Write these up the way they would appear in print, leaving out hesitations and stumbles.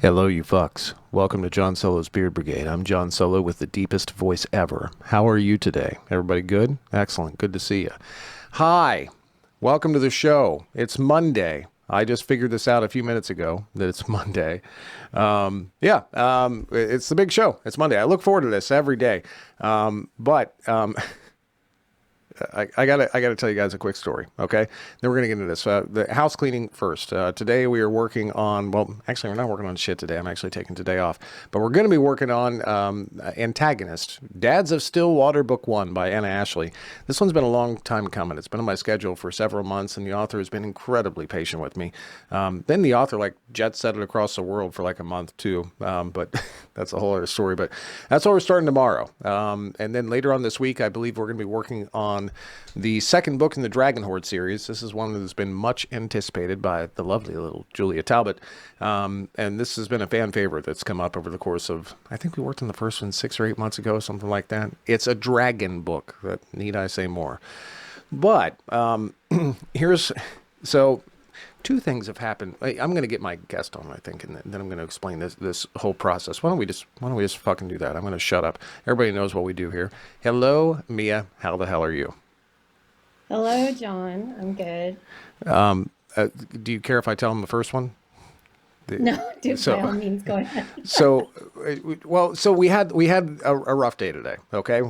Hello, you fucks. Welcome to John Solo's Beard Brigade. I'm John Solo with the deepest voice ever. How are you today? Everybody good? Excellent. Good to see you. Hi. Welcome to the show. It's Monday. I just figured this out a few minutes ago that it's Monday. It's the big show. It's Monday. I look forward to this every day. But I gotta tell you guys a quick story, okay? Then we're gonna get into this. The house cleaning first. Today we are working on. Well, actually, we're not working on shit today. I'm actually taking today off, but we're gonna be working on Antagonist, Dads of Stillwater, Book One by Anna Ashley. This one's been a long time coming. It's been on my schedule for several months, and the author has been incredibly patient with me. Then the author jet set it across the world for a month too, but that's a whole other story. But that's what we're starting tomorrow, and then later on this week, I believe we're gonna be working on the second book in the Dragon Horde series. This is one that's been much anticipated by the lovely little Julia Talbot. And this has been a fan favorite that's come up over the course of, I think we worked on the first one 6 or 8 months ago, something like that. It's a dragon book. Need I say more? But so two things have happened. I'm going to get my guest on, I think, and then I'm going to explain this whole process. Why don't we just fucking do that? I'm going to shut up. Everybody knows what we do here. Hello, Mia. How the hell are you? Hello, John. I'm good. Do you care if I tell him the first one? No, do by all So, means go ahead. so we had a rough day today. Okay,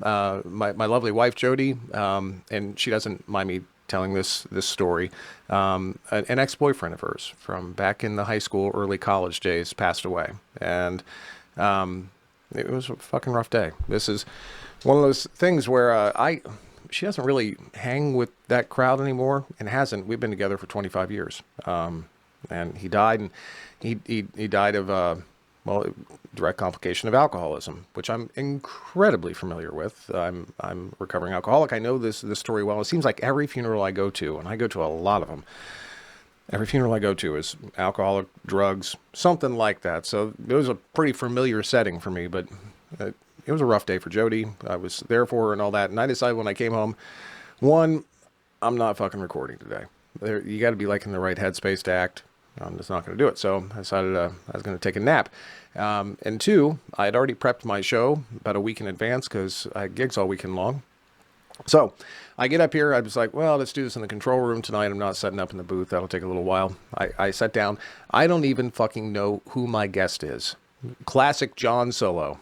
my lovely wife Jody, and she doesn't mind me telling this story. An ex-boyfriend of hers from back in the high school, early college days passed away, and it was a fucking rough day. This is one of those things where she doesn't really hang with that crowd anymore, and hasn't. We've been together for 25 years. And he died, and he died of direct complication of alcoholism, which I'm incredibly familiar with. I'm a recovering alcoholic. I know this story well. It seems like every funeral I go to, and I go to a lot of them, every funeral I go to is alcoholic, drugs, something like that. So it was a pretty familiar setting for me, but it was a rough day for Jody. I was there for her and all that, and I decided when I came home, one, I'm not fucking recording today. You got to be in the right headspace to act. I'm just not going to do it. So I decided I was going to take a nap. And two, I had already prepped my show about a week in advance because I had gigs all weekend long. So I get up here. I was like, well, let's do this in the control room tonight. I'm not setting up in the booth. That'll take a little while. I sat down. I don't even fucking know who my guest is. Classic John Solo.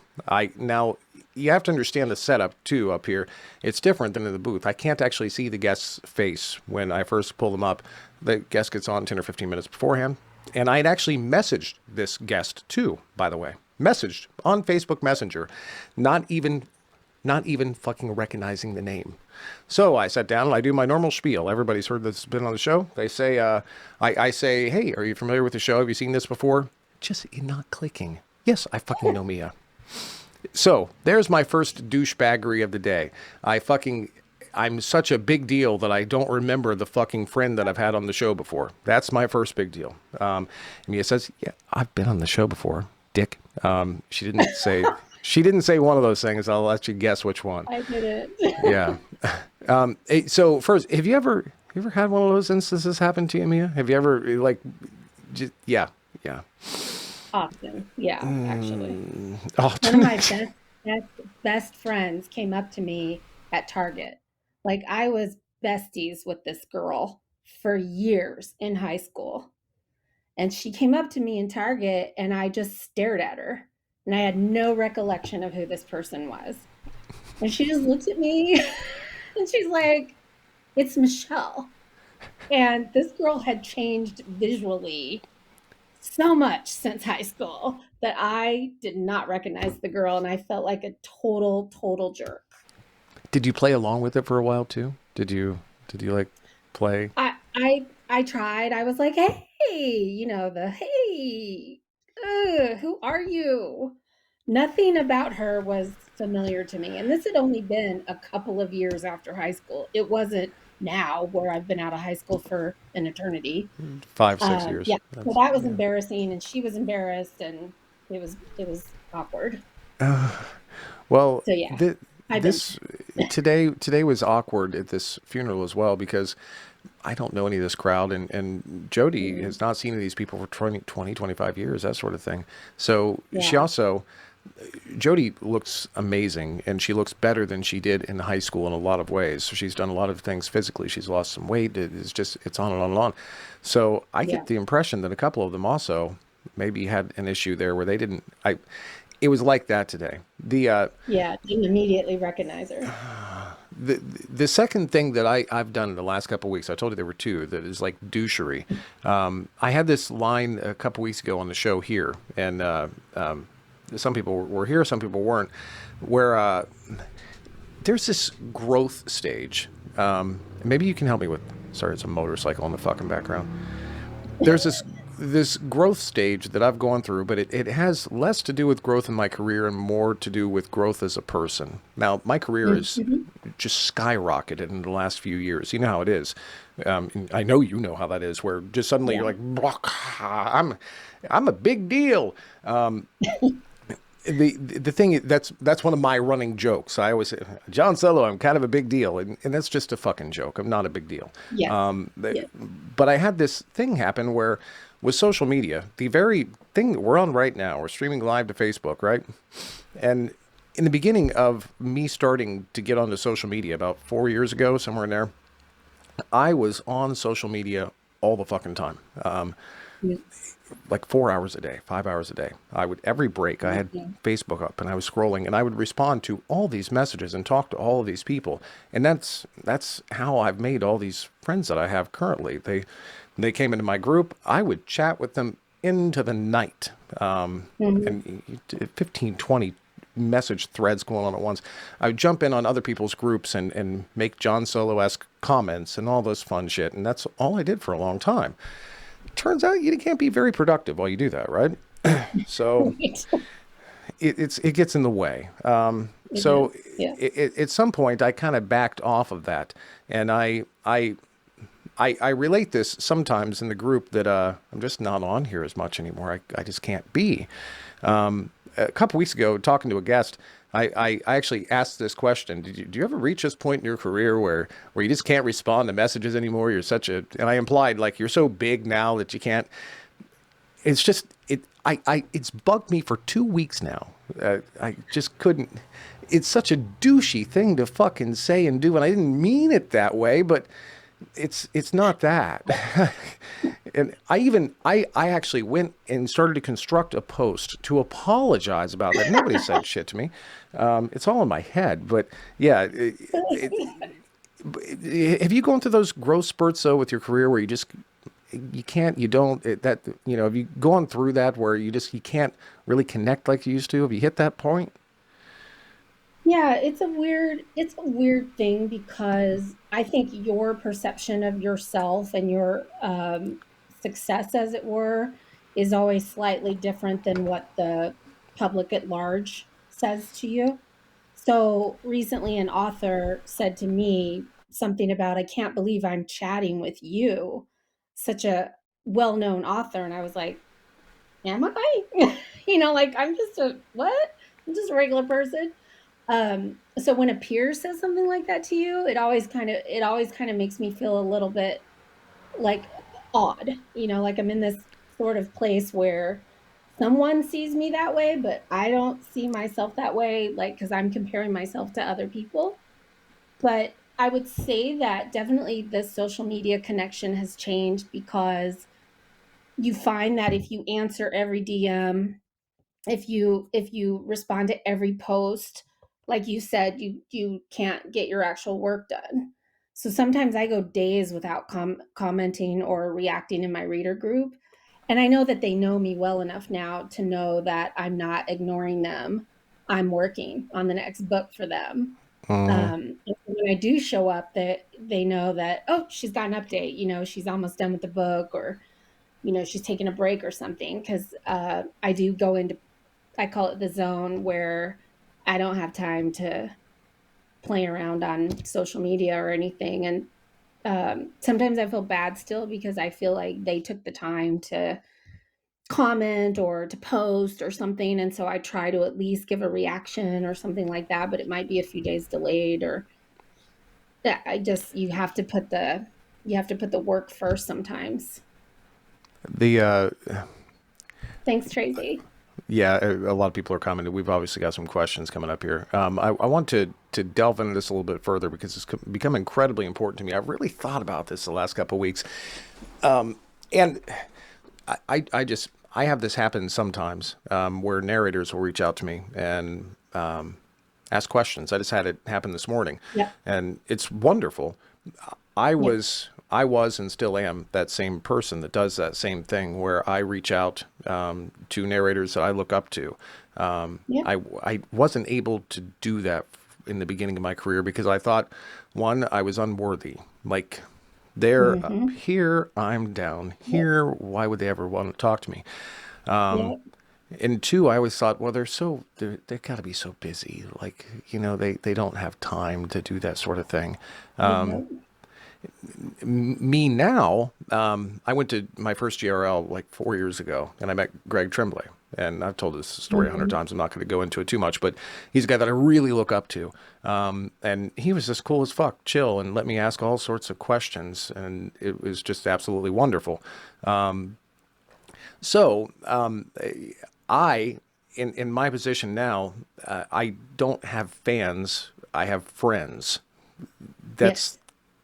Now, you have to understand the setup too up here. It's different than in the booth. I can't actually see the guest's face when I first pull them up. The guest gets on 10 or 15 minutes beforehand. And I had actually messaged this guest too, by the way. Messaged on Facebook Messenger. Not even fucking recognizing the name. So I sat down and I do my normal spiel. Everybody's heard this, been on the show. They say, I say, hey, are you familiar with the show? Have you seen this before? Just not clicking. Yes, I fucking know Mia. So there's my first douchebaggery of the day. I'm such a big deal that I don't remember the fucking friend that I've had on the show before. That's my first big deal. Mia says, yeah, I've been on the show before, dick. She didn't say one of those things. I'll let you guess which one. I did it. Yeah. So first, have you ever had one of those instances happen to you, Mia? Have you ever yeah. Often. Yeah, actually. One of Often. my best friends came up to me at Target. I was besties with this girl for years in high school. And she came up to me in Target and I just stared at her. And I had no recollection of who this person was. And she just looked at me and she's like, it's Michelle. And this girl had changed visually so much since high school that I did not recognize the girl and I felt like a total jerk. Did you play along with it for a while too? Did you play? I tried. I was like, "Hey," the "Hey, who are you?" Nothing about her was familiar to me, and this had only been a couple of years after high school. It wasn't now where I've been out of high school for an eternity. 5, 6 years. Yeah, so that was embarrassing, and she was embarrassed, and it was awkward. Well, So, yeah. I've been this today was awkward at this funeral as well because I don't know any of this crowd, and Jody mm, has not seen any of these people for 25 years, that sort of thing. So she yeah, also, Jody looks amazing, and she looks better than she did in high school in a lot of ways. So she's done a lot of things physically. She's lost some weight. It's on and on and on. So I yeah, get the impression that a couple of them also maybe had an issue there where they didn't. It was like that today. yeah. Didn't immediately recognize her. The the second thing that I've done in the last couple of weeks, I told you there were two, that is like douchery. I had this line a couple weeks ago on the show here, and some people were here, some people weren't, where there's this growth stage. Maybe you can help me with. Sorry, it's a motorcycle in the fucking background. There's this growth stage that I've gone through, but it has less to do with growth in my career and more to do with growth as a person. Now, my career is Mhm. just skyrocketed in the last few years. You know how it is. And I know you know how that is, where just suddenly you're Yeah. like, I'm a big deal. The thing that's one of my running jokes. I always say, John Solo, I'm kind of a big deal, and that's just a fucking joke. I'm not a big deal. Yes. Yes. But I had this thing happen where, with social media, the very thing that we're on right now, we're streaming live to Facebook, right? And in the beginning of me starting to get onto social media about 4 years ago, somewhere in there, I was on social media all the fucking time. Yeah. Like 4 hours a day, 5 hours a day. I would, every break, I had Yeah. Facebook up and I was scrolling and I would respond to all these messages and talk to all of these people. And that's how I've made all these friends that I have currently. They came into my group. I would chat with them into the night. Mhm. And 15, 20 message threads going on at once. I would jump in on other people's groups and make John Solo-esque comments and all this fun shit. And that's all I did for a long time. Turns out you can't be very productive while you do that, right? So Right. it gets in the way. It So is. Yeah. at some point, I kind of backed off of that, and I relate this sometimes in the group that I'm just not on here as much anymore. I just can't be. A couple weeks ago, talking to a guest, I actually asked this question. Do you ever reach this point in your career where you just can't respond to messages anymore? You're such a, and I implied like you're so big now that you can't. It's just, it's bugged me for 2 weeks now. I just couldn't. It's such a douchey thing to fucking say and do, and I didn't mean it that way, but it's not that. And I actually went and started to construct a post to apologize about that. Nobody said shit to me. It's all in my head, but yeah. Have you gone through those growth spurts though with your career where you can't, you don't, that, have you gone through that where you can't really connect like you used to? Have you hit that point? Yeah, it's a weird thing because I think your perception of yourself and your success, as it were, is always slightly different than what the public at large says to you. So recently, an author said to me something about, I can't believe I'm chatting with you, such a well known author. And I was like, am I? Like I'm just a what? I'm just a regular person. So when a peer says something like that to you, it always kind of makes me feel a little bit like odd, like I'm in this sort of place where someone sees me that way, but I don't see myself that way, like because I'm comparing myself to other people. But I would say that definitely the social media connection has changed because you find that if you answer every DM, if you respond to every post, like you said, you can't get your actual work done. So sometimes I go days without commenting or reacting in my reader group, and I know that they know me well enough now to know that I'm not ignoring them. I'm working on the next book for them. Mm, And so when I do show up, that they know that, oh, she's got an update, she's almost done with the book, or she's taking a break or something, because I do go into, I call it the zone, where I don't have time to play around on social media or anything. And sometimes I feel bad still because I feel like they took the time to comment or to post or something, and so I try to at least give a reaction or something like that, but it might be a few days delayed, or yeah, I just you have to put the work first sometimes. The Thanks, Tracy. Yeah, a lot of people are commenting. We've obviously got some questions coming up here. I want to delve into this a little bit further because it's become incredibly important to me. I've really thought about this the last couple of weeks, and I have this happen sometimes where narrators will reach out to me and ask questions. I just had it happen this morning, Yep. and it's wonderful. I Yep. was I was and still am that same person that does that same thing where I reach out to narrators that I look up to. Yep. I wasn't able to do that in the beginning of my career because I thought, one, I was unworthy. Like, they're up Mhm. here, I'm down Yep. here. Why would they ever want to talk to me? Yep. And two, I always thought, well, they've got to be so busy. Like, they don't have time to do that sort of thing. Yep. Me now, I went to my first GRL like 4 years ago, and I met Greg Tremblay. And I've told this story 100 Mhm. times. I'm not going to go into it too much, but he's a guy that I really look up to. And he was just cool as fuck, chill, and let me ask all sorts of questions. And it was just absolutely wonderful. So I, in my position now, I don't have fans. I have friends. That's Yes.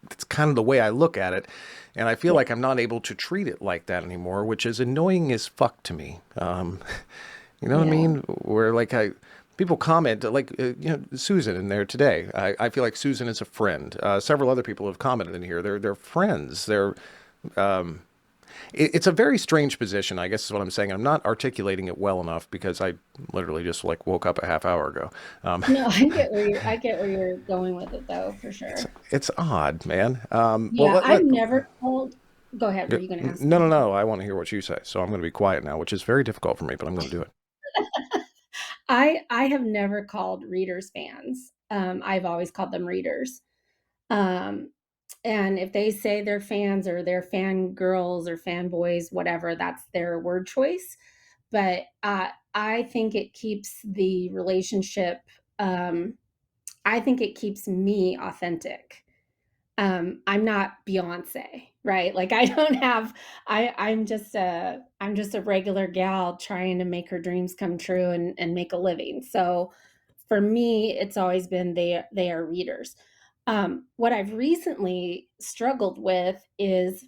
that's kind of the way I look at it, and I feel Yes. like I'm not able to treat it like that anymore, which is annoying as fuck to me. You know what I Yeah. mean? Where like people comment like Susan in there today. I feel like Susan is a friend. Several other people have commented in here. They're friends. It's a very strange position, I guess is what I'm saying. I'm not articulating it well enough because I literally just like woke up a half hour ago. Um, No, I get where you're going with it though, for it's sure. it's odd, man. Well, Yeah, I've never called. Go ahead. Were you going to ask no, no, something? no. I want to hear what you say, so I'm going to be quiet now, which is very difficult for me, but I'm going to do it. I have never called readers fans. I've always called them readers. Um, and if they say they're fans or they're fan girls or fanboys, whatever, that's their word choice. But I think it keeps the relationship. Um, I think it keeps me authentic. I'm not Beyonce, right? Like I don't have I'm just a regular gal trying to make her dreams come true and make a living. So for me, it's always been they are readers. What I've recently struggled with is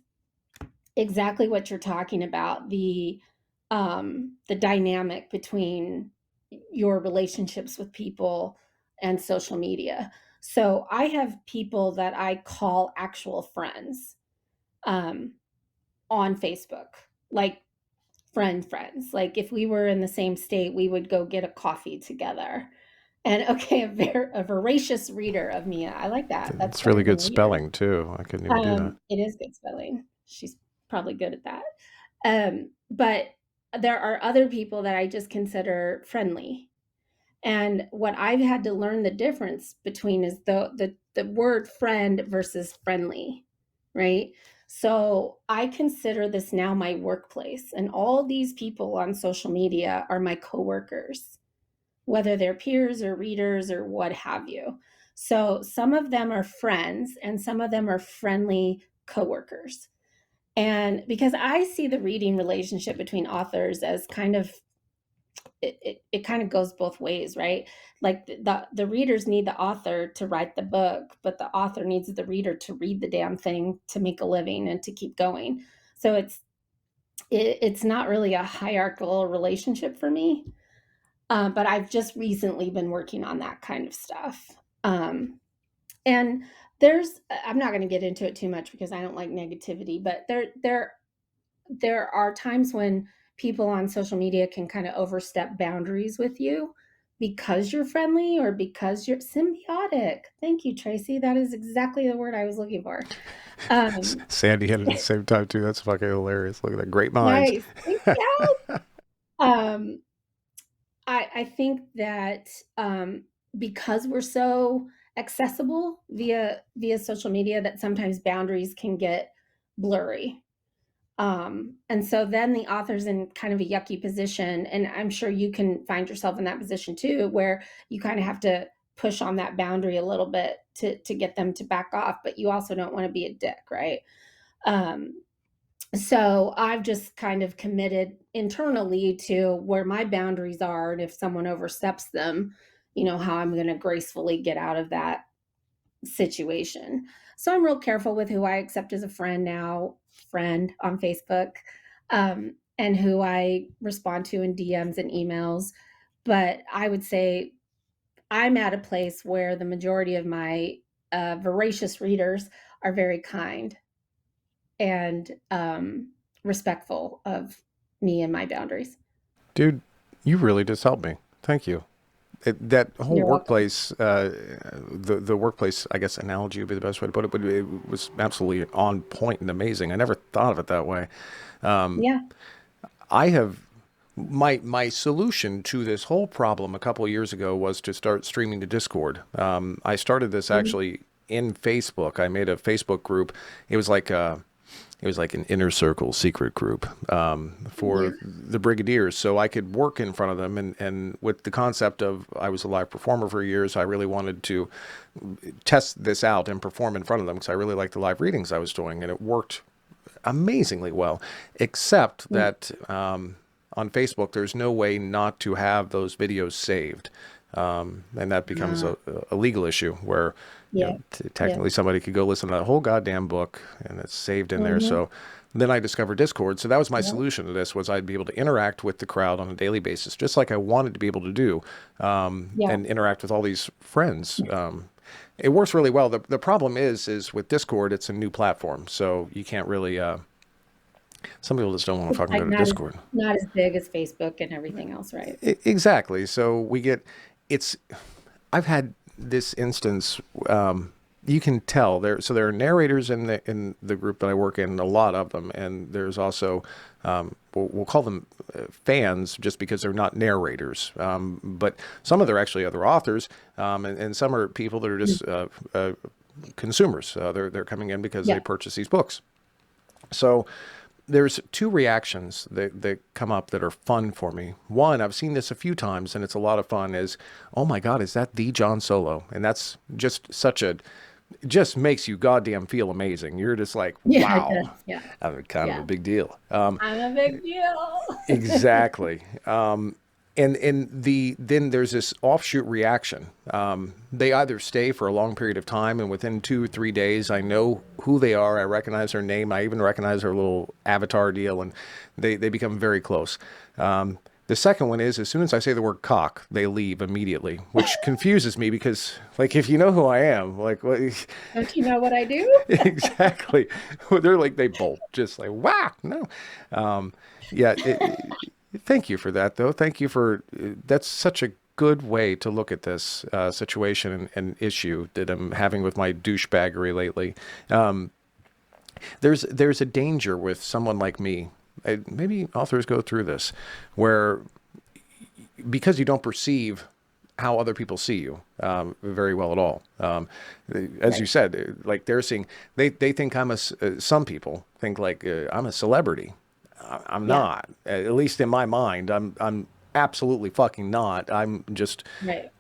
exactly what you're talking about, the dynamic between your relationships with people and social media. So I have people that I call actual friends um, on Facebook, like friends. Like if we were in the same state, we would go get a coffee together. And okay, a voracious reader of Mia. I like that. That's It's really better good than reader. spelling too. I couldn't even do that. It is good spelling. She's probably good at that. But there are other people that I just consider friendly. And what I've had to learn the difference between is the word friend versus friendly, right? So I consider this now my workplace, and all these people on social media are my coworkers, whether they're peers or readers or what have you. So some of them are friends, and some of them are friendly coworkers. And because I see the reading relationship between authors as kind of it kind of goes both ways, right? Like the readers need the author to write the book, but the author needs the reader to read the damn thing to make a living and to keep going. So it's not really a hierarchical relationship for me. But I've just recently been working on that kind of stuff. And I'm not going to get into it too much because I don't like negativity, but there are times when people on social media can kind of overstep boundaries with you because you're friendly or because you're symbiotic. Thank you, Tracy. That is exactly the word I was looking for. Um, Sandy had it at the same time too. That's fucking hilarious. Look at that. Great minds. nice. Thank you. Um, I think that because we're so accessible via social media, that sometimes boundaries can get blurry. And so then the author's in kind of a yucky position, and I'm sure you can find yourself in that position too, where you kind of have to push on that boundary a little bit to get them to back off, but you also don't want to be a dick, right? Um, so I've just kind of committed internally to where my boundaries are, and if someone oversteps them, how I'm going to gracefully get out of that situation. So I'm real careful with who I accept as a friend now, friend on Facebook, and who I respond to in DMs and emails. But I would say I'm at a place where the majority of my voracious readers are very kind and respectful of me and my boundaries. Dude, you really just helped me. Thank you. That whole You're welcome. workplace, the workplace, I guess analogy would be the best way to put it, but it was absolutely on point and amazing. I never thought of it that way. Yeah. I have my solution to this whole problem a couple of years ago was to start streaming to Discord. I started this Mhm. actually in Facebook. I made a Facebook group. It was like it was like an inner circle secret group Yeah. for the Brigadiers, so I could work in front of them. And with the concept of I was a live performer for years, I really wanted to test this out and perform in front of them because I really liked the live readings I was doing, and it worked amazingly well, except Mm. that on Facebook, there's no way not to have those videos saved. And that becomes Uh, a legal issue where, yeah. Yeah. technically somebody could go listen to that whole goddamn book and it's saved in there. Hmm. So then I discovered Discord. So that was my Yeah. solution to this was I'd be able to interact with the crowd on a daily basis, just like I wanted to be able to do, Yeah. and interact with all these friends. It works really well. The problem is with Discord, it's a new platform. So you can't really, some people just don't want to It's fucking like go to Discord. not as big as Facebook and everything else, right? Exactly. So we get it's. I've had this instance. You can tell there. So there are narrators in the group that I work in, a lot of them, and there's also we'll call them fans just because they're not narrators. But some of them are actually other authors, and some are people that are Mm. just consumers. They're coming in because they Yeah. purchase these books. So there's two reactions that come up that are fun for me. One, I've seen this a few times and it's a lot of fun is, oh my God, is that the John Solo? And that's just such a, just makes you goddamn feel amazing. You're just like, Yeah, it wow, does. Yeah. I'm kind of a Yeah. big deal. I'm a big deal. Exactly. And then there's this offshoot reaction. They either stay for a long period of time, and within 2 or 3 days, I know who they are. I recognize their name. I even recognize their little avatar deal, and they become very close. The second one is as soon as I say the word cock, they leave immediately, which confuses me because, like, if you know who I am, like, what, Don't you know what I do? exactly, they're like they bolt, just like wow, no, yeah. Thank you for that, though. Thank you for that's such a good way to look at this situation and issue that I'm having with my douchebaggery lately. There's a danger with someone like me. Maybe authors go through this, where because you don't perceive how other people see you very well at all. As you Right. said, like they're seeing, they think some people think like I'm a celebrity. I'm Yeah. not. At least in my mind, I'm absolutely fucking not. Right.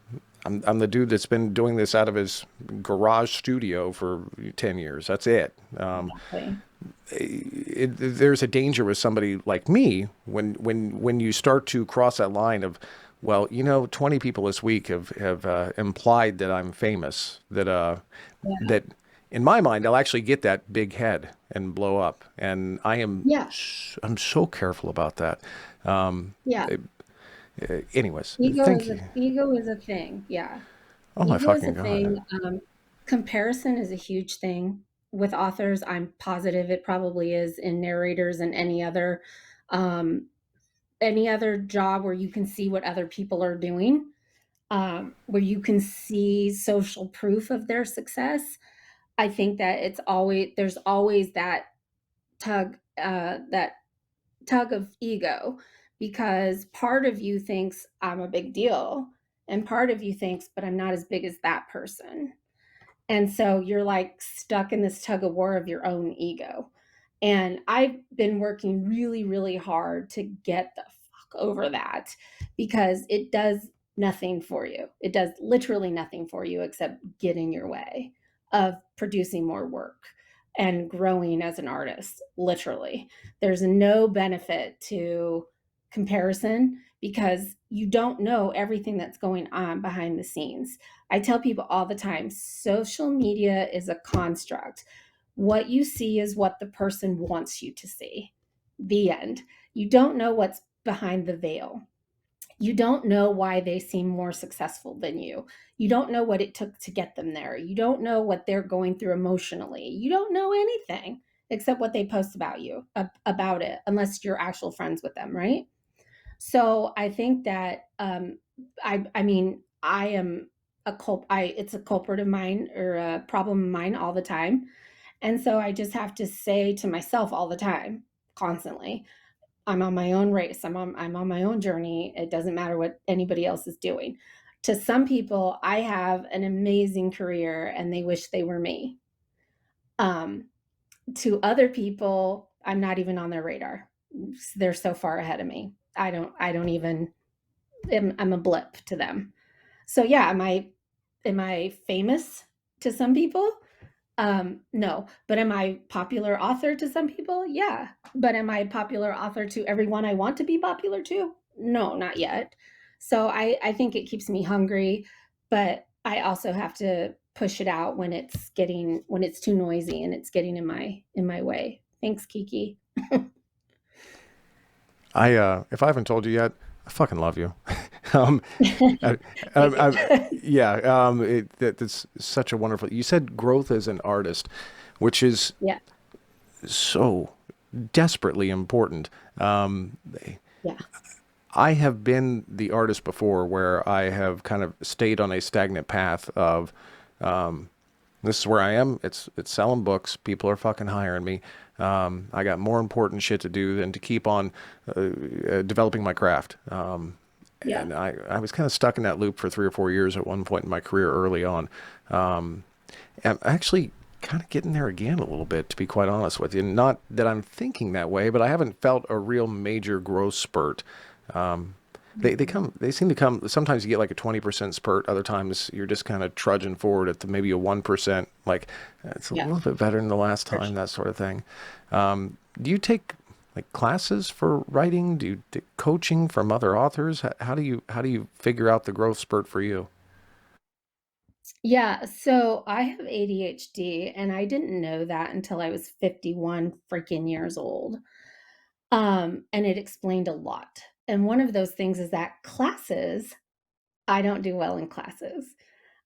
I'm the dude that's been doing this out of his garage studio for 10 years. That's it. Exactly. There's a danger with somebody like me when you start to cross that line of, well, 20 people this week have implied that I'm famous, Yeah. that in my mind I'll actually get that big head and blow up, and Yeah. I'm so careful about that. Yeah. Anyways, thank you. Ego is a thing. Yeah. Oh my Ego is a fucking god. thing. Comparison is a huge thing with authors. I'm positive it probably is in narrators and um, any other job where you can see what other people are doing, where you can see social proof of their success. I think that there's always that tug of ego, because part of you thinks I'm a big deal, and part of you thinks, but I'm not as big as that person. And so you're like stuck in this tug of war of your own ego. And I've been working really, really hard to get the fuck over that because it does nothing for you. It does literally nothing for you except get in your way of producing more work and growing as an artist, literally. There's no benefit to comparison because you don't know everything that's going on behind the scenes. I tell people all the time social media is a construct. What you see is what the person wants you to see. The end. You don't know what's behind the veil. You don't know why they seem more successful than you. You don't know what it took to get them there. You don't know what they're going through emotionally. You don't know anything except what they post about you, about it, unless you're actual friends with them, right? So I think that I mean I am a it's a culprit of mine or a problem of mine all the time. And so I just have to say to myself all the time, constantly, I'm on my own race. I'm on my own journey. It doesn't matter what anybody else is doing. To some people, I have an amazing career and they wish they were me. Um, to other people, I'm not even on their radar. They're so far ahead of me. I don't even I'm a blip to them. So yeah, am I famous to some people? No. But am I popular author to some people? Yeah. But am I popular author to everyone I want to be popular to? No, not yet. So I think it keeps me hungry, but I also have to push it out when it's too noisy and it's getting in my way. Thanks, Kiki. If I haven't told you yet, I fucking love you. um, I, Thank you. yeah, that's such a wonderful. You said growth as an artist, which is Yeah. so desperately important. Um, Yeah. I have been the artist before where I have kind of stayed on a stagnant path of this is where I am. It's selling books. People are fucking hiring me. I got more important shit to do than to keep on developing my craft. Yeah. And I was kind of stuck in that loop for 3 or 4 years at one point in my career early on. I'm actually kind of getting there again a little bit, to be quite honest with you. Not that I'm thinking that way, but I haven't felt a real major growth spurt. Um, they seem to come. Sometimes you get like a 20% spurt. Other times you're just kind of trudging forward at maybe a 1%. Like it's a Yeah. little bit better than the last For time, sure. that sort of thing. Do you take like classes for writing? Do you take coaching from other authors? How do you figure out the growth spurt for you? Yeah, so I have ADHD and I didn't know that until I was 51 freaking years old. And it explained a lot. And one of those things is that classes, I don't do well in classes.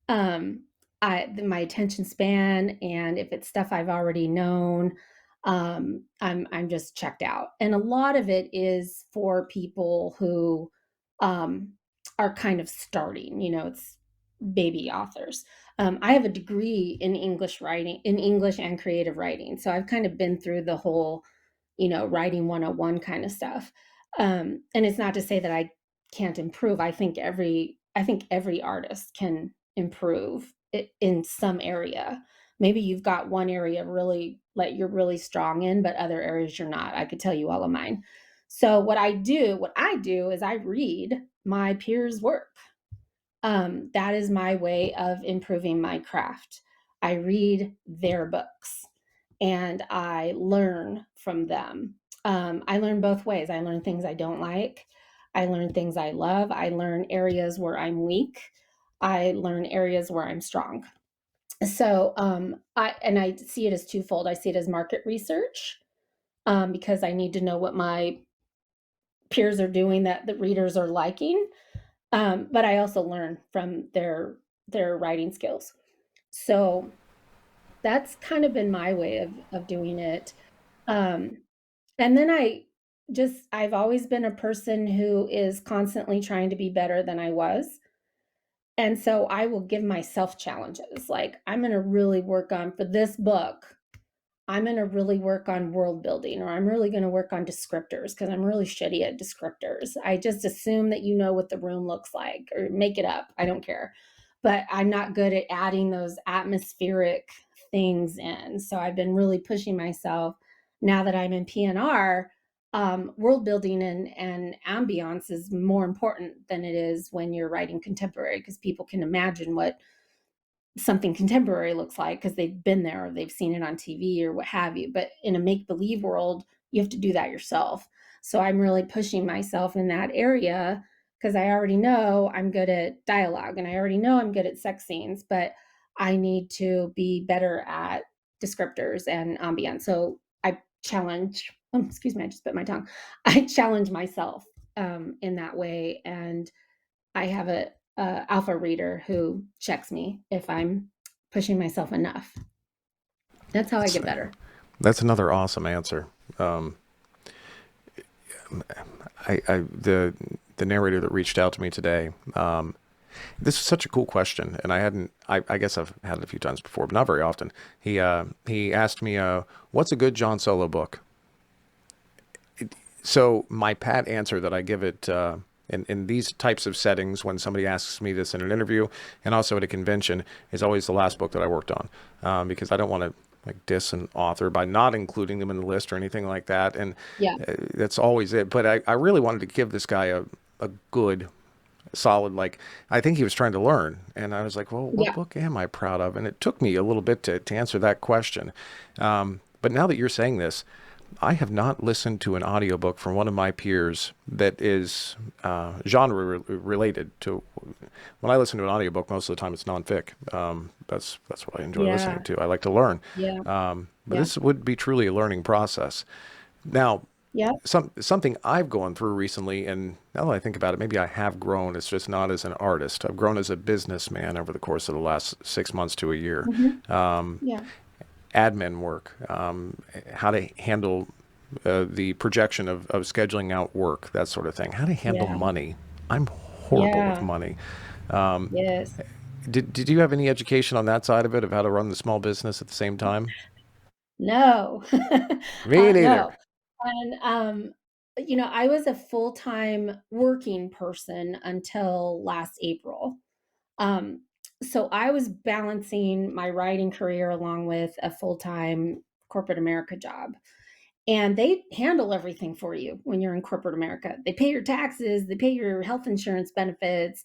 Um, my attention span and if it's stuff I've already known, I'm just checked out. And a lot of it is for people who um are kind of starting, it's baby authors. I have a degree in English writing, in English and creative writing. So I've kind of been through the whole, writing 101 kind of stuff. And it's not to say that I can't improve. I think every artist can improve it in some area. Maybe you've got one area really like you're really strong in, but other areas you're not. I could tell you all of mine. So what I do is I read my peers' work. That is my way of improving my craft. I read their books and I learn from them. I learn both ways. I learn things I don't like. I learn things I love. I learn areas where I'm weak. I learn areas where I'm strong. So I see it as twofold. I see it as market research because I need to know what my peers are doing that the readers are liking. But I also learn from their writing skills. So that's kind of been my way of doing it. Um, and then I've always been a person who is constantly trying to be better than I was. And so I will give myself challenges. Like I'm going to really work on for this book. I'm going to really work on world building or I'm really going to work on descriptors because I'm really shitty at descriptors. I just assume that you know what the room looks like or make it up. I don't care. But I'm not good at adding those atmospheric things in. So I've been really pushing myself. Now that I'm in PNR, world building and ambiance is more important than it is when you're writing contemporary, because people can imagine what something contemporary looks like because they've been there or they've seen it on TV or what have you. But in a make believe world, you have to do that yourself. So I'm really pushing myself in that area because I already know I'm good at dialogue and I already know I'm good at sex scenes, but I need to be better at descriptors and ambience. So I challenge, excuse me, I just bit my tongue. I challenge myself in that way. And I have a alpha reader who checks me if I'm pushing myself enough. That's how I That's get better. that's another awesome answer. Um, the narrator that reached out to me today. This is such a cool question, and I hadn't. I guess I've had it a few times before, but not very often. He asked me, "What's a good John Solo book?" So my pat answer that I give it in these types of settings, when somebody asks me this in an interview and also at a convention, is always the last book that I worked on, because I don't want to like diss an author by not including them in the list or anything like that. And Yeah. that's always it. But I really wanted to give this guy a good solid, like, I think he was trying to learn, and I was like, well, what Yeah. book am I proud of? And it took me a little bit to answer that question. But now that you're saying this, I have not listened to an audiobook from one of my peers that is genre related to. When I listen to an audiobook, most of the time it's nonfic. That's what I enjoy listening Yeah. to. I like to learn. Yeah. But Yeah. this would be truly a learning process. Now, Yeah. something I've gone through recently, and now that I think about it, maybe I have grown. It's just not as an artist. I've grown as a businessman over the course of the last 6 months to a year. Hmm. Yeah. Admin work, how to handle the projection of scheduling out work, that sort of thing. How to handle Yeah. money. I'm horrible with Yeah. money. Yes. Did you have any education on that side of it, of how to run the small business at the same time? No. Me neither. No. And, I was a full-time working person until last April. Um, so I was balancing my writing career along with a full-time corporate America job. And they handle everything for you when you're in corporate America. They pay your taxes, they pay your health insurance benefits,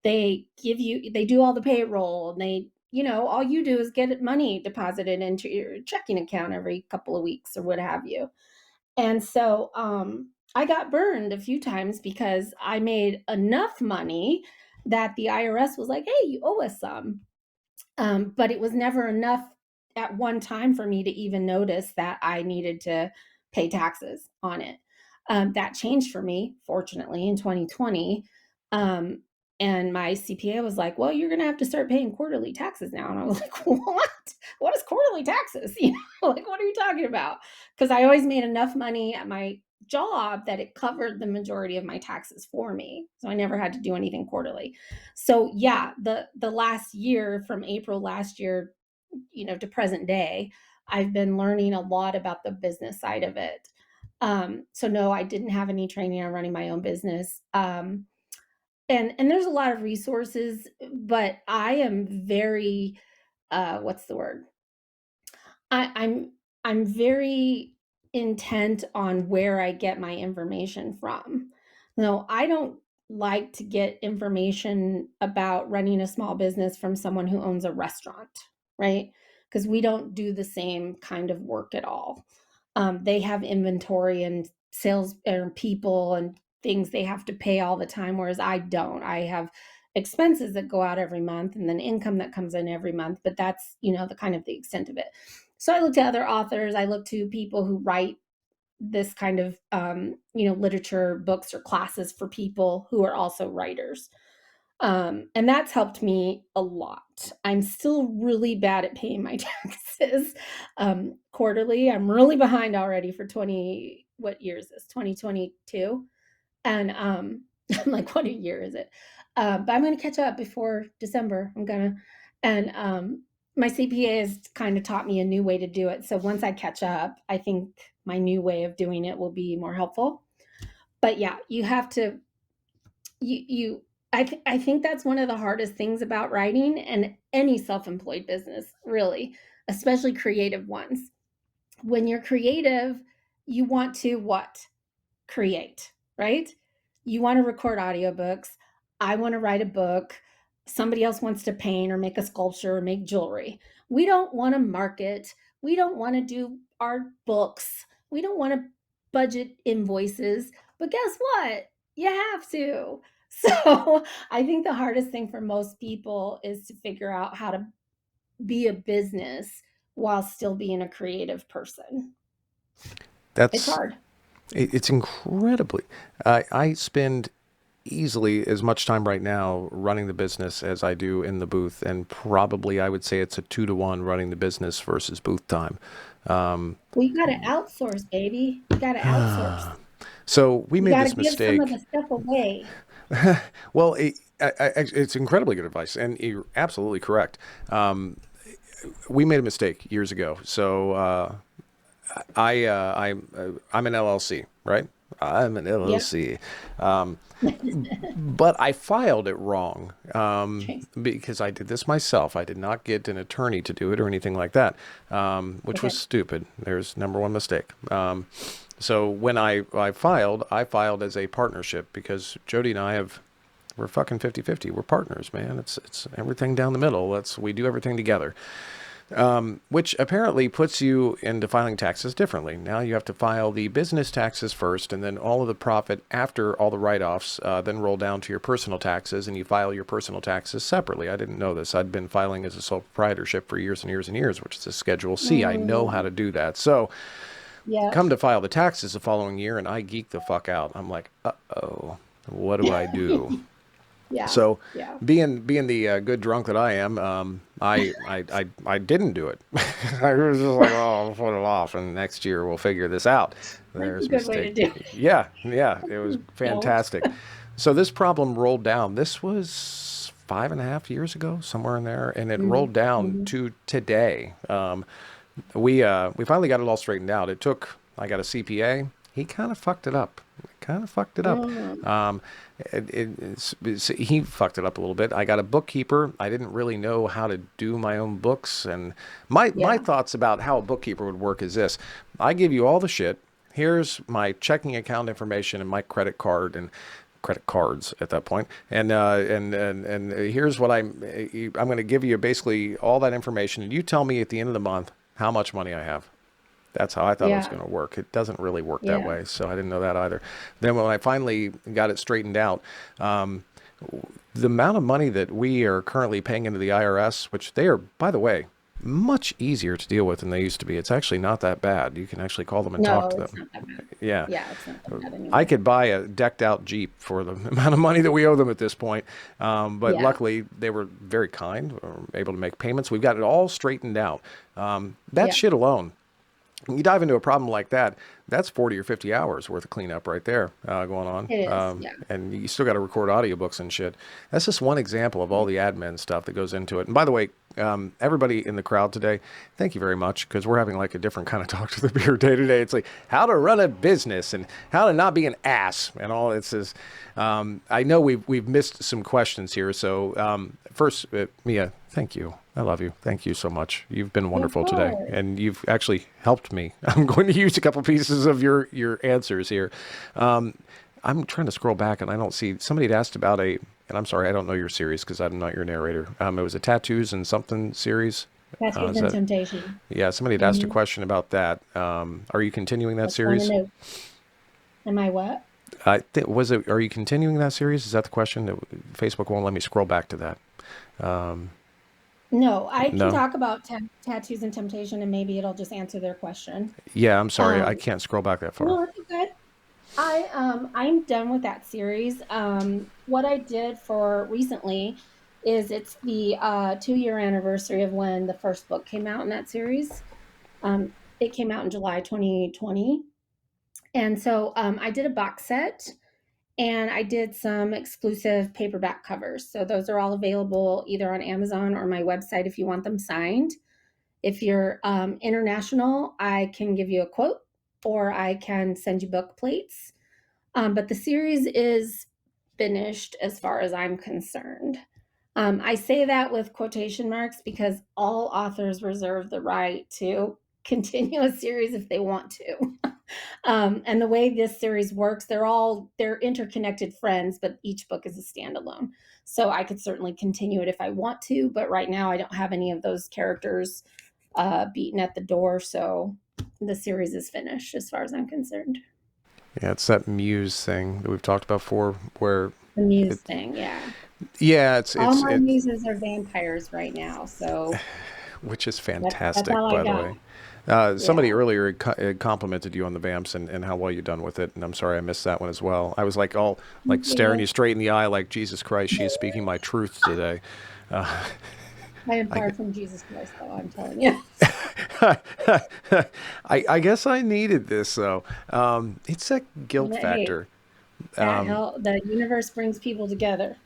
they do all the payroll, and all you do is get money deposited into your checking account every couple of weeks or what have you. And so I got burned a few times because I made enough money that the IRS was like, hey, you owe us some. But it was never enough at one time for me to even notice that I needed to pay taxes on it. That changed for me, fortunately, in 2020. Um, and my CPA was like, well, you're going to have to start paying quarterly taxes now. And I was like, what? What is quarterly taxes? Like, what are you talking about? Because I always made enough money at my job that it covered the majority of my taxes for me. So I never had to do anything quarterly. So yeah, the last year, from April last year, to present day, I've been learning a lot about the business side of it. So no, I didn't have any training on running my own business. And there's a lot of resources, but I am very what's the word? I'm very intent on where I get my information from. No, I don't like to get information about running a small business from someone who owns a restaurant, right? Because we don't do the same kind of work at all. They have inventory and sales and people and things they have to pay all the time, whereas I don't. I have expenses that go out every month and then income that comes in every month, but that's, the kind of the extent of it. So I look to other authors. I look to people who write this kind of, literature, books, or classes for people who are also writers. And that's helped me a lot. I'm still really bad at paying my taxes quarterly. I'm really behind already for 20, what year is this? 2022. And I'm like, what a year is it? But I'm going to catch up before December. And my CPA has kind of taught me a new way to do it. So once I catch up, I think my new way of doing it will be more helpful. But yeah, you have to, you, I think that's one of the hardest things about writing and any self employed business, really, especially creative ones, When you're creative, you want to what? Create, right? You want to record audiobooks. I want to write a book. Somebody else wants to paint or make a sculpture or make jewelry. We don't want to market. We don't want to do our books. We don't want to budget invoices. But guess what? You have to. So I think the hardest thing for most people is to figure out how to be a business while still being a creative person. It's That's hard. it's incredibly. I spend easily as much time right now running the business as I do in the booth, and probably I would say it's a 2 to 1 running the business versus booth time. Um, Well, you gotta outsource, baby. You gotta outsource. so we You made gotta this give some of the mistake. stuff away. Well, it's incredibly good advice, and you're absolutely correct. Um, we made a mistake years ago. So I'm an LLC, right? I'm an Yep. LLC. Um, but I filed it wrong Okay. because I did this myself. I did not get an attorney to do it or anything like that, which was Okay. stupid. There's number one mistake. So when I filed as a partnership because Jody and I we're fucking 50-50. We're partners, man. It's everything down the middle. We do everything together, which apparently puts you into filing taxes differently. Now you have to file the business taxes first, and then all of the profit after all the write-offs, then roll down to your personal taxes, and you file your personal taxes separately. I didn't know this. I'd been filing as a sole proprietorship for years and years and years, which is a Schedule C. I know how Mm, to do that. So yep. come to file the taxes the following year, and I geek the fuck out. I'm like, uh-oh, what do I do? Yeah. So, Yeah. being the good drunk that I am, I didn't do it. I was just like, oh, I'll put it off, and next year we'll figure this out. That's a There's a good way mistake. to do Yeah, yeah, it was it. Don't. fantastic. So this problem rolled down. This was 5.5 years ago, somewhere in there, and it rolled Mhm. down Mhm. to today. We finally got it all straightened out. I got a CPA. He kind of fucked it up. Kind of fucked it up. Mm. Um, he fucked it up a little bit. I got a bookkeeper. I didn't really know how to do my own books, and my Yeah. thoughts about how a bookkeeper would work is this: I give you all the shit. Here's my checking account information and my credit card and credit cards at that point. And here's what I'm going to give you basically all that information, and you tell me at the end of the month how much money I have. That's how I thought it was Yeah. going to work. It doesn't really work that Yeah. way, so I didn't know that either. Then when I finally got it straightened out, um, the amount of money that we are currently paying into the IRS, which they are, by the way, much easier to deal with than they used to be. It's actually not that bad. You can actually call them and talk to No, it's them. not that bad. Yeah. Yeah, it's not that bad I anymore. could buy a decked out Jeep for the amount of money that we owe them at this point. But Yeah. luckily, they were very kind, were able to make payments. We've got it all straightened out. That Yeah. shit alone, when you dive into a problem like that, that's 40 or 50 hours worth of cleanup right there going on. It is. Yeah. And you still got to record audiobooks and shit. That's just one example of all Yeah. the admin stuff that goes into it. And by the way, everybody in the crowd today, thank you very much, because we're having like a different kind of talk to the beer day today. It's like how to run a business and how to not be an ass and all. It says, I know we've missed some questions here. So first, Mia, thank you. I love you. Thank you so much. You've been Of wonderful today, course. and you've actually helped me. I'm going to use a couple pieces of your answers here. Um, I'm trying to scroll back, and I don't see. Somebody had asked about and I'm sorry, I don't know your series because I'm not your narrator. It was a tattoos and something series. Tattoos Is and that? temptation. Yeah, somebody had asked a Hmm. question about that. Are you continuing that What's going to series? know? Am I what? Was it? Are you continuing that series? Is that the question? Facebook won't let me scroll back to that. Um, No, I can no. talk about tattoos and temptation, and maybe it'll just answer their question. Yeah, I'm sorry. I Um, can't scroll back that far. no, it's okay. I'm done with that series. What I did for recently is it's the 2 year anniversary of when the first book came out in that series. It came out in July 2020, and so I did a box set and I did some exclusive paperback covers. So those are all available either on Amazon or my website if you want them signed. If you're international, I can give you a quote or I can send you book plates. But the series is finished as far as I'm concerned. I say that with quotation marks because all authors reserve the right to continue a series if they want to. And the way this series works, they're interconnected friends, but each book is a standalone. So I could certainly continue it if I want to, but right now I don't have any of those characters beaten at the door. So the series is finished as far as I'm concerned. Yeah, it's that muse thing that we've talked about before, where The muse it, thing, yeah. yeah, All my muses are vampires right now, so which is that's fantastic, all I by the got. way. Somebody Yeah. earlier had complimented you on the vamps and how well you've done with it, and I'm sorry I missed that one as well. I was like all like Thank staring you you. straight in the eye, like Jesus Christ, she is speaking my truth today. Uh, I am I, far from Jesus Christ, though, I'm telling you. I guess I needed this though. It's that guilt Hey, factor. that Um, hell, the universe brings people together.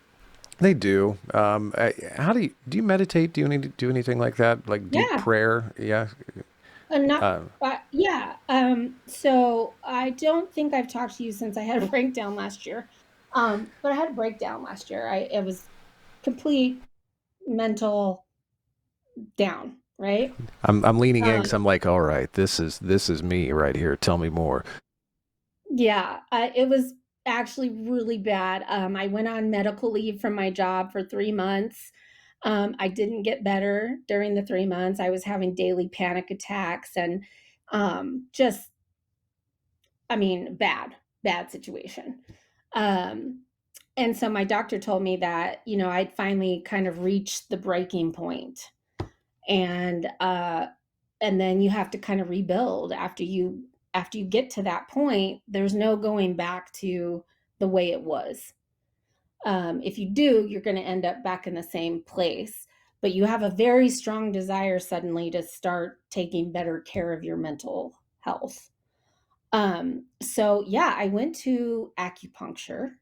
they do. How do you meditate? Do you need to do anything like that? Like deep Yeah. prayer? Yeah. Not, Uh, yeah. So I don't think I've talked to you since I had a breakdown last year. But I had a breakdown last year. It was complete mental down, right? I'm leaning in because Um, I'm like, all right, this is me right here. Tell me more. yeah, it was actually really bad. I went on medical leave from my job for 3 months. I didn't get better during the 3 months. I was having daily panic attacks and just, I mean, bad situation. Um, and so my doctor told me that, I'd finally kind of reached the breaking point. And then you have to kind of rebuild after you get to that point. There's no going back to the way it was. If you do, you're going to end up back in the same place, but you have a very strong desire suddenly to start taking better care of your mental health. So yeah, I went to acupuncture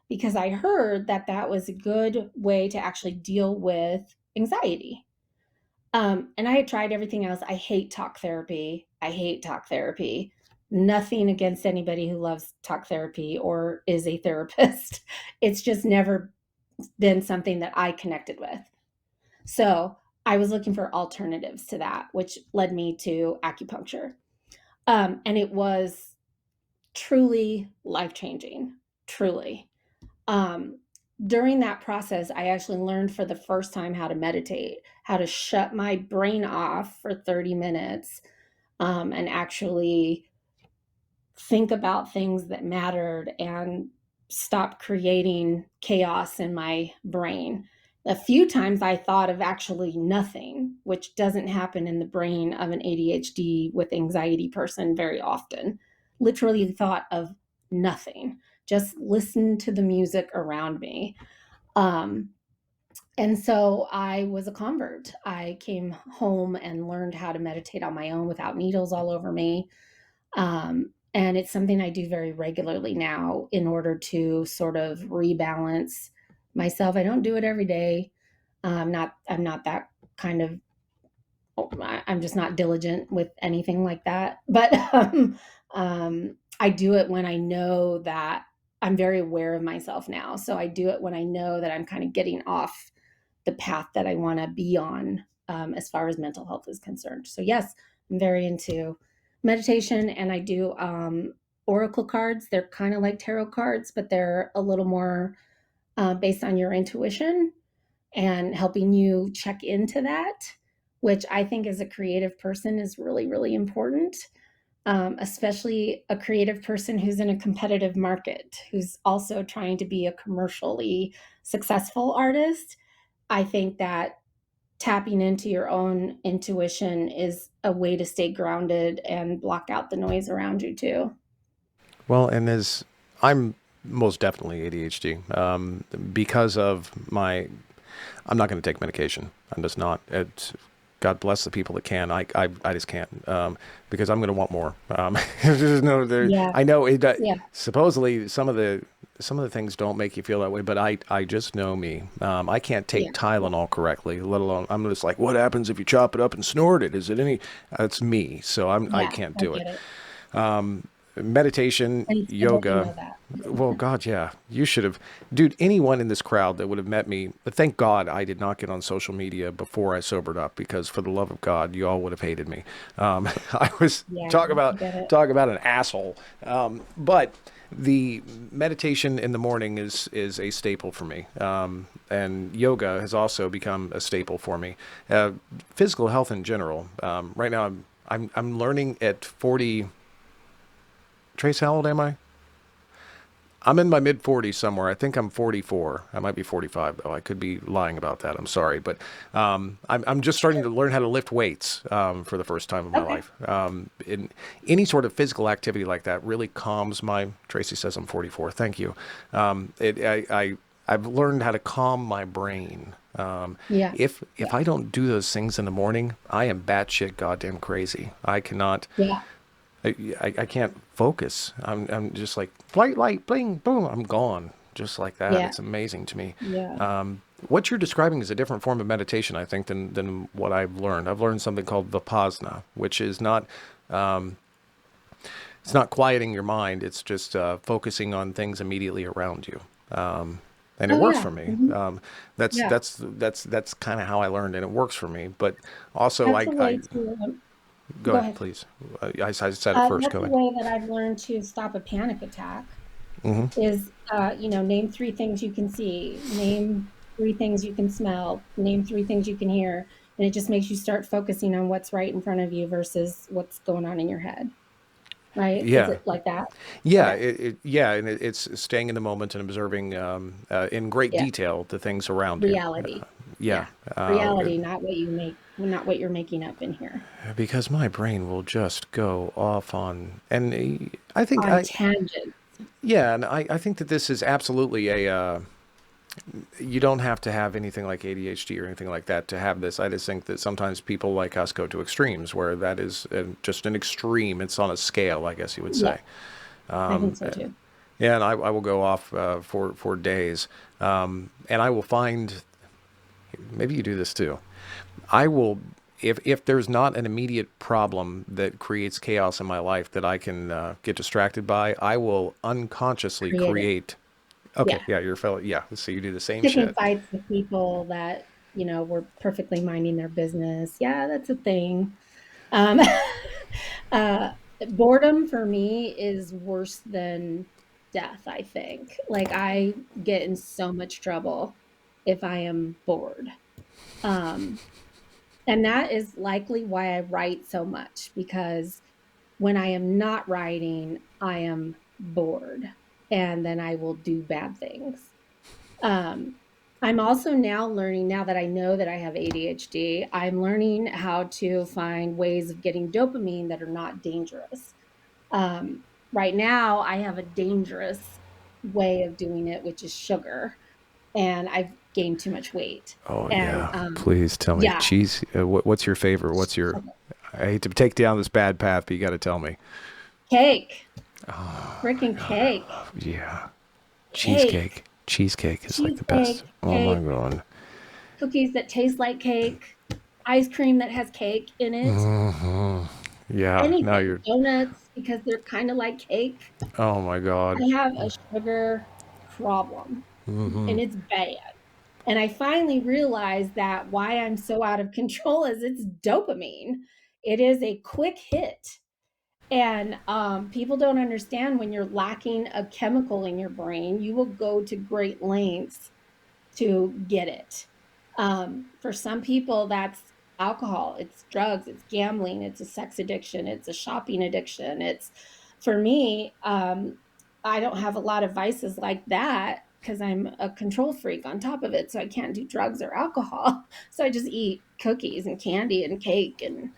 because I heard that that was a good way to actually deal with anxiety. And I had tried everything else. I hate talk therapy. I hate talk therapy. Nothing against anybody who loves talk therapy or is a therapist. It's just never been something that I connected with. So I was looking for alternatives to that, which led me to acupuncture. And it was truly life changing, truly. Um, During that process, I actually learned for the first time how to meditate, how to shut my brain off for 30 minutes, and actually think about things that mattered and stop creating chaos in my brain. A few times I thought of actually nothing, which doesn't happen in the brain of an ADHD with anxiety person very often. Literally thought of nothing, just listen to the music around me. Um, and so I was a convert. I came home and learned how to meditate on my own without needles all over me. And it's something I do very regularly now in order to sort of rebalance myself. I don't do it every day. I'm not that kind of, I'm just not diligent with anything like that. But I do it when I know that I'm very aware of myself now. So I do it when I know that I'm kind of getting off the path that I want to be on, as far as mental health is concerned. So yes, I'm very into meditation, and I do oracle cards. They're kind of like tarot cards, but they're a little more based on your intuition and helping you check into that, which I think as a creative person is really, really important. Especially a creative person who's in a competitive market, who's also trying to be a commercially successful artist. I think that tapping into your own intuition is a way to stay grounded and block out the noise around you too. Well, and as I'm most definitely ADHD because of my. I'm not going to take medication. I'm just not. God bless the people that can. I just can't because I'm going to want more. There's no there. Yeah, I know it. yeah, Supposedly some of the things don't make you feel that way, but I just know me. I can't take yeah, yeah, Tylenol correctly, let alone I'm just like, what happens if you chop it up and snort it? Is it any? It's me, so I yeah. can't I do it. get it. meditation, And it's good that you yoga. know that. Well, God, yeah, you should have, dude. Anyone in this crowd that would have met me, but thank God I did not get on social media before I sobered up, because for the love of God, you all would have hated me. I was Yeah, I get it. talk about an asshole. But the meditation in the morning is a staple for me, and yoga has also become a staple for me. Physical health in general. Right now, I'm learning at 40. Trace, how old am I? I'm in my mid 40s somewhere. I think I'm 44. I might be 45 though. I could be lying about that. I'm sorry, but I'm just starting to learn how to lift weights for the first time in my Okay. life. In any sort of physical activity like that really calms my. Tracy says I'm 44. Thank you. I've learned how to calm my brain. Yeah. If Yeah. I don't do those things in the morning, I am batshit goddamn crazy. I cannot. Yeah. I can't focus. I'm just like flight light, bling, boom. I'm gone just like that. Yeah. It's amazing to me. Yeah. What you're describing is a different form of meditation, I think, than what I've learned. I've learned something called vipassana, which is not it's not quieting your mind. It's just focusing on things immediately around you. And it Oh works yeah. for me. Hmm. Yeah. That's kind of how I learned, and it works for me. But also, That's a I way to go go ahead, ahead. please. I said it first. That's Go a ahead. way that I've learned to stop a panic attack is, name three things you can see, name three things you can smell, name three things you can hear. And it just makes you start focusing on what's right in front of you versus what's going on in your head. Right? Is Yeah, it like that? yeah, Okay. yeah, and it's staying in the moment and observing in great Yeah. detail the things around you. Reality. Yeah, Yeah. Reality, not what you're making up in here. because my brain will just go off on, and I think On tangent. yeah, and I think that this is absolutely a. You don't have to have anything like ADHD or anything like that to have this. I just think that sometimes people like us go to extremes where that is just an extreme. It's on a scale, I guess you would Yeah, say. I think so too. Yeah, and I will go off for days, and I will find maybe you do this too. I will if there's not an immediate problem that creates chaos in my life that I can get distracted by, I will unconsciously Create it. create. Okay, Yeah. yeah, you're a fellow. Yeah, so you do the same Picking shit. fights with people that, were perfectly minding their business. Yeah, that's a thing. Um, uh, boredom for me is worse than death, I think. Like, I get in so much trouble if I am bored. Um, and that is likely why I write so much because when I am not writing, I am bored and then I will do bad things. Um, I'm also now learning, now that I know that I have ADHD, I'm learning how to find ways of getting dopamine that are not dangerous. Um, right now, I have a dangerous way of doing it, which is sugar, and I've gained too much weight. Oh And yeah, please tell me yeah, cheese. What's your favorite? What's your? sugar. I hate to take down this bad path, but you got to tell me. Cake, freaking cake, Yeah, cake, cheesecake. Cheesecake is like the best. cheesecake, Oh my cake, god. cookies that taste like cake, ice cream that has cake in it. Yeah. Now Anything, you're. donuts because they're kinda like cake. Oh my god. I have a sugar problem, and it's bad, and I finally realized that why I'm so out of control is it's dopamine. It is a quick hit, and, people don't understand when you're lacking a chemical in your brain, you will go to great lengths to get it. For some people, that's alcohol, it's drugs, it's gambling, it's a sex addiction, it's a shopping addiction. It's for me, I don't have a lot of vices like that because I'm a control freak on top of it. So I can't do drugs or alcohol. So I just eat cookies and candy and cake and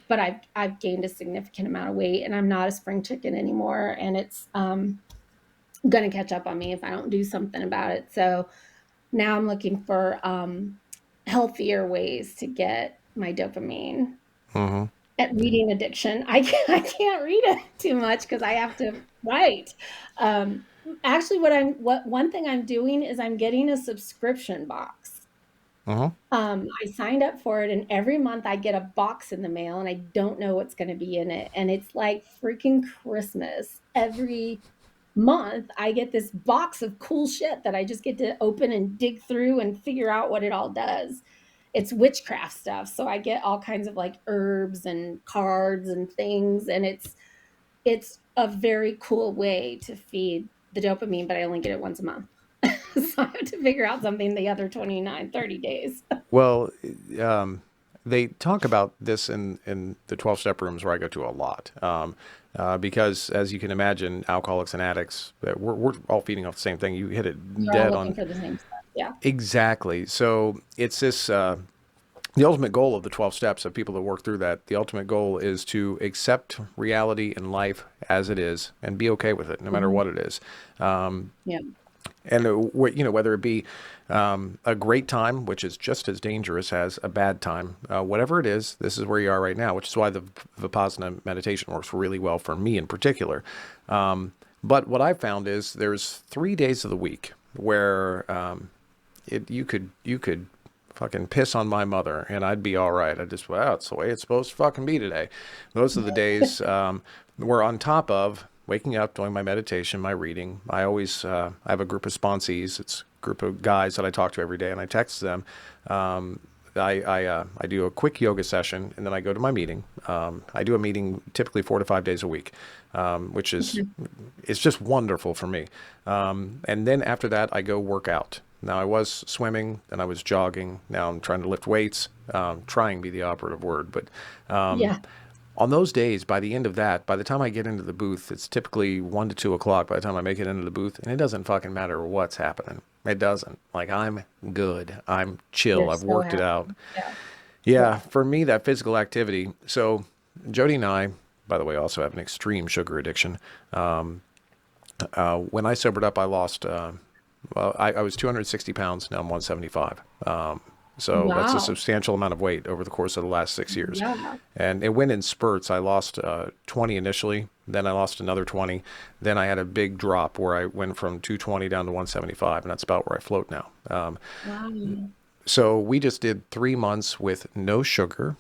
but I've gained a significant amount of weight and I'm not a spring chicken anymore. And it's gonna catch up on me if I don't do something about it. So now I'm looking for healthier ways to get my dopamine. Mm-hmm. At reading addiction, I can't read it too much because I have to write. Actually, what one thing I'm doing is I'm getting a subscription box. Uh-huh. I signed up for it, and every month I get a box in the mail, and I don't know what's going to be in it. And it's like freaking Christmas. Every month, I get this box of cool shit that I just get to open and dig through and figure out what it all does. It's witchcraft stuff. So I get all kinds of like herbs and cards and things, and it's a very cool way to feed the dopamine, but I only get it once a month. So I have to figure out something the other 29, 30 days. Well, um, they talk about this in the 12 step rooms where I go to a lot. Because as you can imagine, alcoholics and addicts, we're all feeding off the same thing. You hit it You're all dead looking on. for the same stuff. Yeah. Exactly. So it's this, the ultimate goal of the 12 steps of people that work through that, the ultimate goal is to accept reality in life as it is and be okay with it, no matter Mhm. what it is. Yeah. And whether it be a great time, which is just as dangerous as a bad time, whatever it is, this is where you are right now, which is why the Vipassana meditation works really well for me in particular. But what I've found is there's 3 days of the week where you could fucking piss on my mother and I'd be all right. I just, well, it's the way it's supposed to fucking be today. Those are the days where on top of waking up, doing my meditation, my reading, I have a group of sponsees. It's a group of guys that I talk to every day and I text them. Um, I do a quick yoga session and then I go to my meeting. I do a meeting typically 4 to 5 days a week, which is Mhm. it's just wonderful for me. And then after that, I go work out. Now I was swimming, then I was jogging. Now I'm trying to lift weights. Trying be the operative word, but Yeah. on those days, by the end of that, by the time I get into the booth, it's typically 1 to 2 o'clock by the time I make it into the booth, and it doesn't fucking matter what's happening. It doesn't. Like, I'm good. I'm chill. You're I've so worked it out. happy. Yeah. Yeah, Yeah. for me, that physical activity. So, Jody and I, by the way, also have an extreme sugar addiction. When I sobered up, I lost, well, I was 260 pounds. Now I'm 175. So that's a Wow. substantial amount of weight over the course of the last 6 years. Yeah. And it went in spurts. I lost 20 initially, then I lost another 20. Then I had a big drop where I went from 220 down to 175, and that's about where I float now. Wow. So we just did 3 months with no sugar,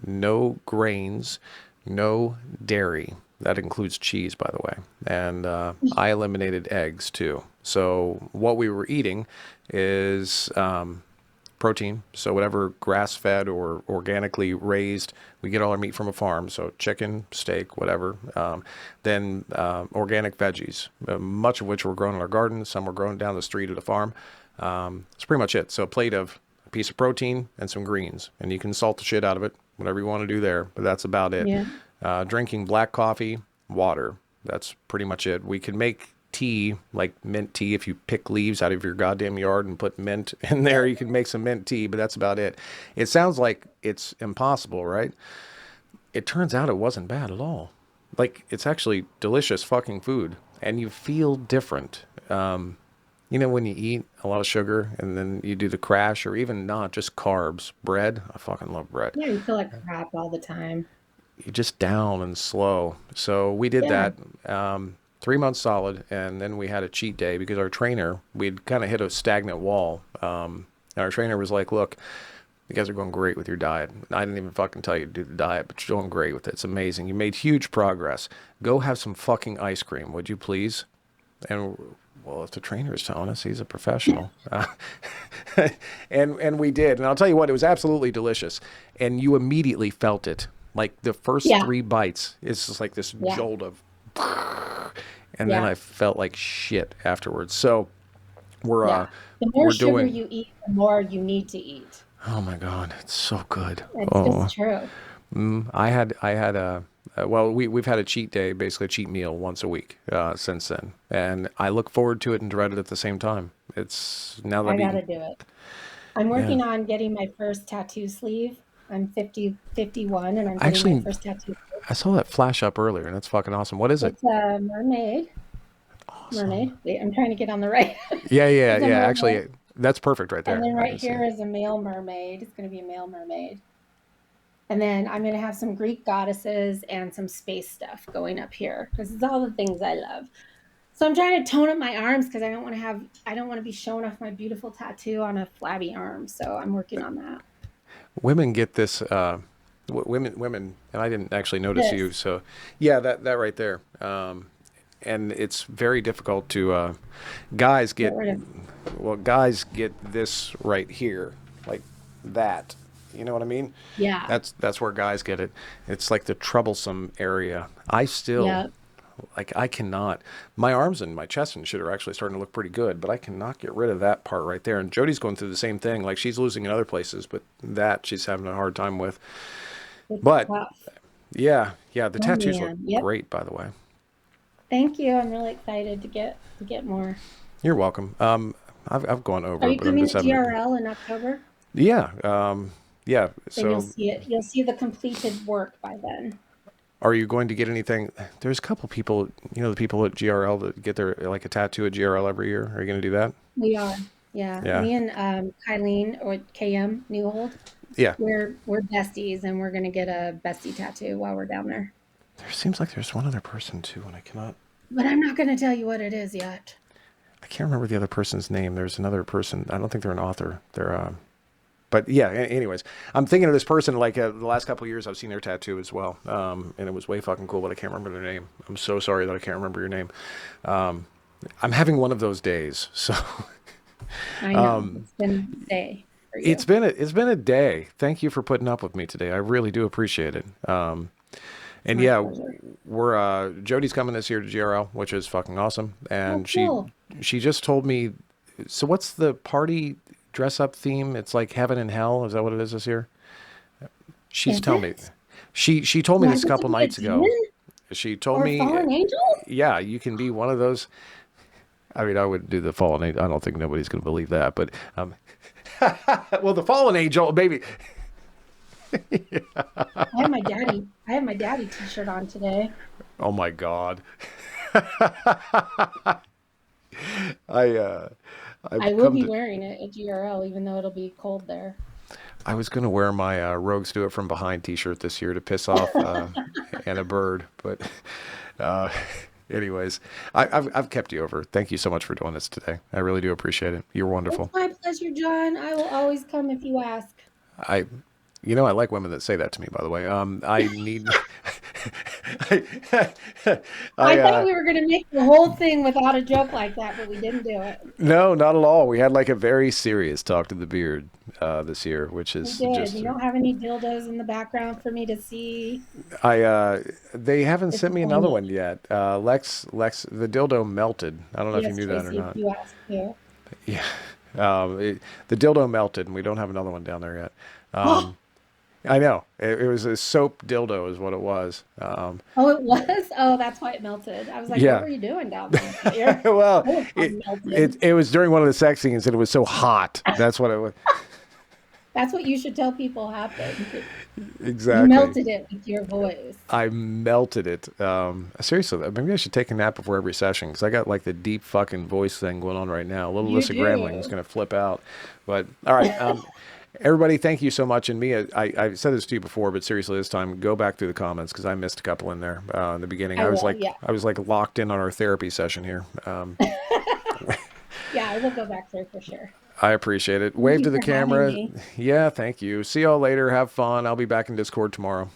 no grains, no dairy. That includes cheese, by the way. And I eliminated eggs too. So what we were eating is protein. So whatever grass-fed or organically raised, we get all our meat from a farm. So chicken, steak, whatever. Then organic veggies, much of which were grown in our garden. Some were grown down the street at a farm. That's pretty much it. So a plate of a piece of protein and some greens, and you can salt the shit out of it, whatever you want to do there. But that's about it. Yeah. Drinking black coffee, water. That's pretty much it. We can make tea, like mint tea. If you pick leaves out of your goddamn yard and put mint in there, you can make some mint tea, but that's about it. It sounds like it's impossible, right? It turns out it wasn't bad at all. Like, it's actually delicious fucking food, and you feel different. When you eat a lot of sugar and then you do the crash, or even not, just carbs, bread. I fucking love bread. Yeah. You feel like crap all the time. You're just down and slow. So we did Yeah. that 3 months solid, and then we had a cheat day because our trainer, we'd kind of hit a stagnant wall. And our trainer was like, "Look, you guys are going great with your diet. I didn't even fucking tell you to do the diet, but you're doing great with it. It's amazing. You made huge progress. Go have some fucking ice cream, would you please?" And well, if the trainer is telling us, he's a professional. And we did. And I'll tell you what, it was absolutely delicious. And you immediately felt it. Like the first Yeah. 3 bites, it's just like this Yeah. jolt of, and then Yeah. I felt like shit afterwards. So we're uh Yeah. The more we're sugar doing. you eat, the more you need to eat. Oh my God, it's so good. It's Oh, true. I had a well, we've had a cheat day, basically a cheat meal once a week since then, and I look forward to it and dread it at the same time. It's now that I I've got eaten. to do it. I'm Yeah, working on getting my first tattoo sleeve. I'm 51, and I'm getting my actually, first tattoo. I saw that flash up earlier, and that's fucking awesome. What is it? It's a mermaid. Awesome. Mermaid. Wait, I'm trying to get on the right. Yeah, yeah, It's a yeah. mermaid. Actually, that's perfect right And there. then I right can see here it. is a male mermaid. It's going to be a male mermaid. And then I'm going to have some Greek goddesses and some space stuff going up here because it's all the things I love. So I'm trying to tone up my arms because I don't want to be showing off my beautiful tattoo on a flabby arm. So I'm working on that. Women get this. Women, and I didn't actually notice you. This, So, yeah, that right there. And it's very difficult to. Guys get get, rid of. well, guys get this right here, like that. You know what I mean? Yeah. That's where guys get it. It's like the troublesome area. I still, Yep. like, I cannot. My arms and my chest and shit are actually starting to look pretty good, but I cannot get rid of that part right there. And Jody's going through the same thing. Like, she's losing in other places, but that she's having a hard time with. It's But tough. yeah, the Oh tattoos look man. Yep. great, by the way. Thank you. I'm really excited to get more. You're welcome. I've gone Are over, you but I'm coming just to having a, GRL in October? yeah, yeah. Then you'll So, see it. You'll see the completed work by then. are you going to get anything? There's a couple people, the people at GRL that get their like a tattoo at GRL every year. Are you going to do that? We are. Yeah. Yeah, Me and Kylene or KM Newhold, yeah. we're besties and we're gonna get a bestie tattoo while we're down there. There seems like there's one other person too, and I cannot. But I'm not gonna tell you what it is yet. I can't remember the other person's name. There's another person. I don't think they're an author. They're but yeah. Anyways, I'm thinking of this person. Like the last couple of years, I've seen their tattoo as well, and it was way fucking cool. But I can't remember their name. I'm so sorry that I can't remember your name. Um, I'm having one of those days. So I know. It's been a day for you. it's been a day. Thank you for putting up with me today. I really do appreciate it. It's And my yeah, pleasure. we're Jody's coming this year to GRL, which is fucking awesome. Oh, And cool. she just told me. So what's the party dress up theme? It's like heaven and hell. Is that what it is this year? She's Is telling me. it? She told Do me I this a get to couple be a nights ago. demon She told or a me, fallen angel? yeah, you can be one of those. I mean, I would do the fallen angel. I don't think nobody's going to believe that, but well, the fallen angel, maybe. I have my daddy t-shirt on today. Oh my God. I I I've will come be to. wearing it at GRL even though it'll be cold there. I was gonna wear my Rogues Do It From Behind T-shirt this year to piss off and a bird, but uh, anyways, I've kept you over. Thank you so much for doing this today. I really do appreciate it. You're It's wonderful. my pleasure, John. I will always come if you ask. I, I like women that say that to me. By the way, I need. I, I I thought we were going to make the whole thing without a joke like that, but we didn't do it. no, not at all. We had like a very serious talk to the beard this year, which We is did. just You don't have any dildos in the background for me to see. they haven't It's sent me another one only yet. Lex, the dildo melted. I don't know if you yes, knew that or Tracy, if not. you ask too. Yeah, the dildo melted, and we don't have another one down there yet. Oh, I know it was a soap dildo, is what it was. oh, it was. Oh, that's why it melted. I was like, "What Yeah. were you doing down there?" But you're Well, oh, it's all melted. it was during one of the sex scenes, and it was so hot. That's what it was. That's what you should tell people happened. You Exactly. melted it with your voice. I melted it. Seriously, maybe I should take a nap before every session because I got like the deep fucking voice thing going on right now. Little You Alyssa Gramling is do. going to flip out. But all right, everybody, thank you so much. And Mia, I said this to you before, but seriously, this time go back through the comments because I missed a couple in there in the beginning. I will. Yeah. I was like locked in on our therapy session here. Yeah, I will go back there for sure. I appreciate it. Thank Wave you to the for having camera. me. Yeah, thank you. See y'all later. Have fun. I'll be back in Discord tomorrow.